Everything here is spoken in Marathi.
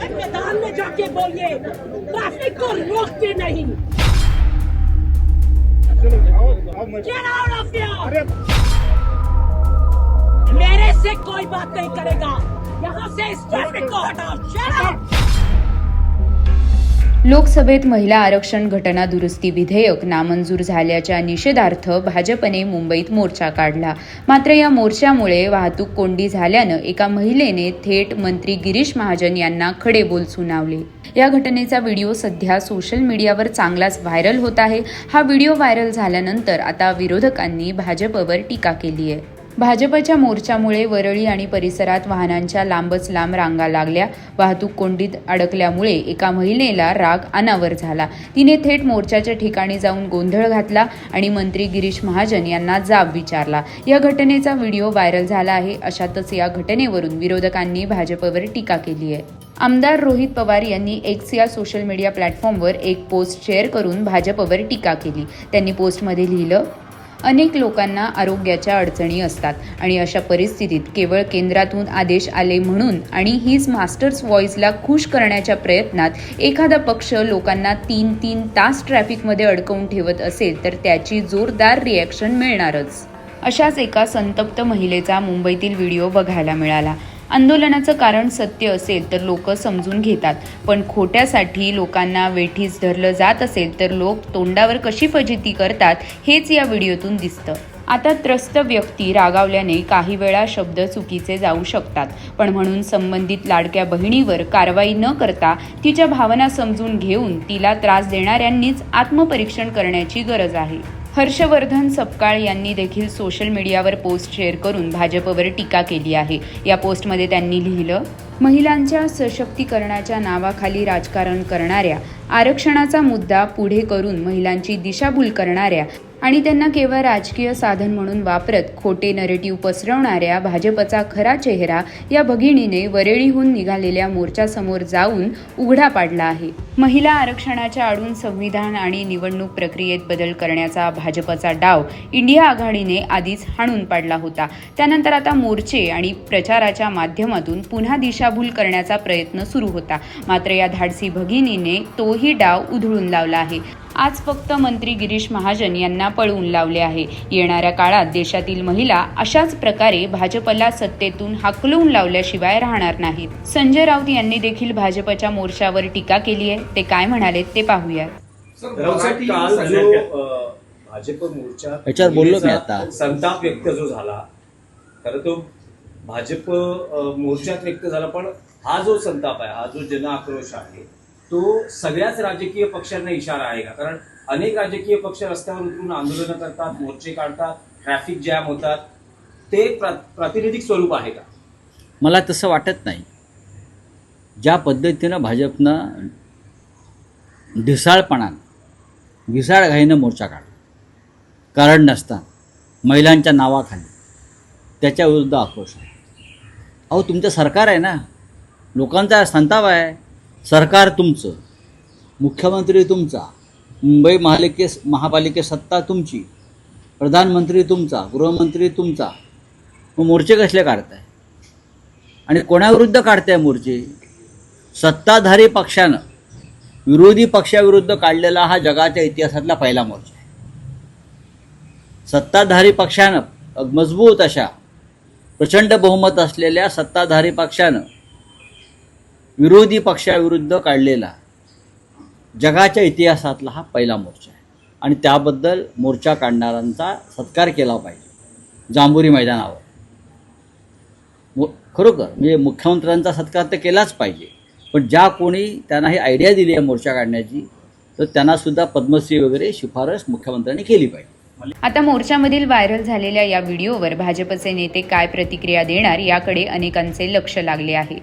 मैदान में जाके बोलिए ट्रैफिक को रोकते नहीं। Get out of here! मेरे से कोई बात नहीं करेगा, यहाँ से इस ट्रैफिक को हटाओ। Shut up! लोकसभेत महिला आरक्षण घटना दुरुस्ती विधेयक नामंजूर झाल्याच्या निषेधार्थ भाजपने मुंबईत मोर्चा काढला. मात्र या मोर्चामुळे वाहतूक कोंडी झाल्यानं एका महिलेने थेट मंत्री गिरीश महाजन यांना खडेबोल सुनावले. या घटनेचा व्हिडिओ सध्या सोशल मीडियावर चांगलाच व्हायरल होत आहे. हा व्हिडिओ व्हायरल झाल्यानंतर आता विरोधकांनी भाजपवर टीका केली आहे. भाजपच्या मोर्चामुळे वरळी आणि परिसरात वाहनांच्या लांबच लांब रांगा लागल्या. वाहतूक कोंडीत अडकल्यामुळे एका महिलेला राग अनावर झाला. तिने थेट मोर्चाच्या ठिकाणी जाऊन गोंधळ घातला आणि मंत्री गिरीश महाजन यांना जाब विचारला. या घटनेचा व्हिडिओ व्हायरल झाला आहे. अशातच या घटनेवरून विरोधकांनी भाजपवर टीका केली आहे. आमदार रोहित पवार यांनी एक्स या सोशल मीडिया प्लॅटफॉर्मवर एक पोस्ट शेअर करून भाजपवर टीका केली. त्यांनी पोस्टमध्ये लिहिलं, अनेक लोकांना आरोग्याच्या अडचणी असतात आणि अशा परिस्थितीत केवळ केंद्रातून आदेश आले म्हणून आणि हीच मास्टर्स व्हॉइसला खुश करण्याच्या प्रयत्नात एखादा पक्ष लोकांना 3-3 तास ट्रॅफिकमध्ये अडकवून ठेवत असेल तर त्याची जोरदार रिॲक्शन मिळणारच. अशाच एका संतप्त महिलेचा मुंबईतील व्हिडिओ बघायला मिळाला. आंदोलनाचं कारण सत्य असेल तर लोक समजून घेतात, पण खोट्यासाठी लोकांना वेठीस धरलं जात असेल तर लोक तोंडावर कशी फजिती करतात हेच या व्हिडिओतून दिसतं. आता त्रस्त व्यक्ती रागावल्याने काही वेळा शब्द चुकीचे जाऊ शकतात, पण म्हणून संबंधित लाडक्या बहिणीवर कारवाई न करता तिच्या भावना समजून घेऊन तिला त्रास देणाऱ्यांनीच आत्मपरीक्षण करण्याची गरज आहे. हर्षवर्धन सपकाळ यांनी देखील सोशल मीडियावर पोस्ट शेअर करून भाजपवर टीका केली आहे. या पोस्टमध्ये त्यांनी लिहिलं, महिलांच्या सशक्तीकरणाच्या नावाखाली राजकारण करणाऱ्या, आरक्षणाचा मुद्दा पुढे करून महिलांची दिशाभूल करणाऱ्या आणि त्यांना केवळ राजकीय साधन म्हणून वापरत खोटे नरेटिव्ह पसरवणाऱ्या भाजपचा खरा चेहरा या भगिनीने वरळीहून निघालेल्या मोर्चासमोर जाऊन उघडा पाडला आहे. महिला आरक्षणाच्या आडून संविधान आणि निवडणूक प्रक्रियेत बदल करण्याचा भाजपचा डाव इंडिया आघाडीने आधीच हाणून पाडला होता. त्यानंतर आता मोर्चे आणि प्रचाराच्या माध्यमातून पुन्हा दिशाभूल करण्याचा प्रयत्न सुरू होता. मात्र या धाडसी भगिनीने तोही डाव उधळून लावला आहे. आज फक्त मंत्री गिरीश महाजन यांना पळवून लावले आहे. येणाऱ्या काळात देशातील महिला अशाच प्रकारे भाजपला सत्तेतून हाकलवून लावल्याशिवाय राहणार नाहीत. संजय राऊत यांनी देखील भाजपच्या मोर्चावर टीका केली आहे. ते काय म्हणाले ते पाहूयात. भाजप मोर्चा याच्यावर बोललो मी आता. संताप व्यक्त जो झाला, खरं तो भाजप मोर्चात व्यक्त झाला, पण हा जो संताप आहे, हा जो जन आक्रोश आहे, तो सगळ्याच राजकीय पक्षांना इशारा आहे का? कारण अनेक राजकीय पक्ष रस्त्यावर उतरून आंदोलनं करतात, मोर्चे काढतात, ट्रॅफिक जॅम होतात. ते प्रातिनिधिक स्वरूप आहे का? मला तसं वाटत नाही. ज्या पद्धतीनं भाजपनं ढिसाळपणानं घिसाळघाईनं मोर्चा काढला, कारण नसताना महिलांच्या नावाखाली, त्याच्या विरुद्ध आक्रोश आहे. अहो, तुमचं सरकार आहे ना, लोकांचा संताप आहे. सरकार तुमचं, मुख्यमंत्री तुमचा, मुंबई महापालिकेत सत्ता तुमची, प्रधानमंत्री तुमचा, गृहमंत्री तुमचा. मग मोर्चे कसले काढताय आणि कोणाविरुद्ध काढताय मोर्चे? सत्ताधारी पक्षानं विरोधी पक्षाविरुद्ध काढलेला हा जगाच्या इतिहासातला पहिला मोर्चा आहे. सत्ताधारी पक्षानं, मजबूत अशा प्रचंड बहुमत असलेल्या सत्ताधारी पक्षानं विरोधी पक्षाविरुद्ध काढलेला जगाच्या इतिहासातला हा पहिला मोर्चा आहे आणि त्याबद्दल मोर्चा काढणाऱ्यांचा सत्कार केला पाहिजे जांभुरी मैदानावर. खरोखर म्हणजे मुख्यमंत्र्यांचा सत्कार तर केलाच पाहिजे, पण ज्या कोणी त्यांना ही आयडिया दिली आहे मोर्चा काढण्याची, तर त्यांनासुद्धा पद्मश्री वगैरे शिफारस मुख्यमंत्र्यांनी केली पाहिजे. आता मोर्चामधील व्हायरल झालेल्या या व्हिडिओवर भाजपचे नेते काय प्रतिक्रिया देणार याकडे अनेकांचे लक्ष लागले आहे.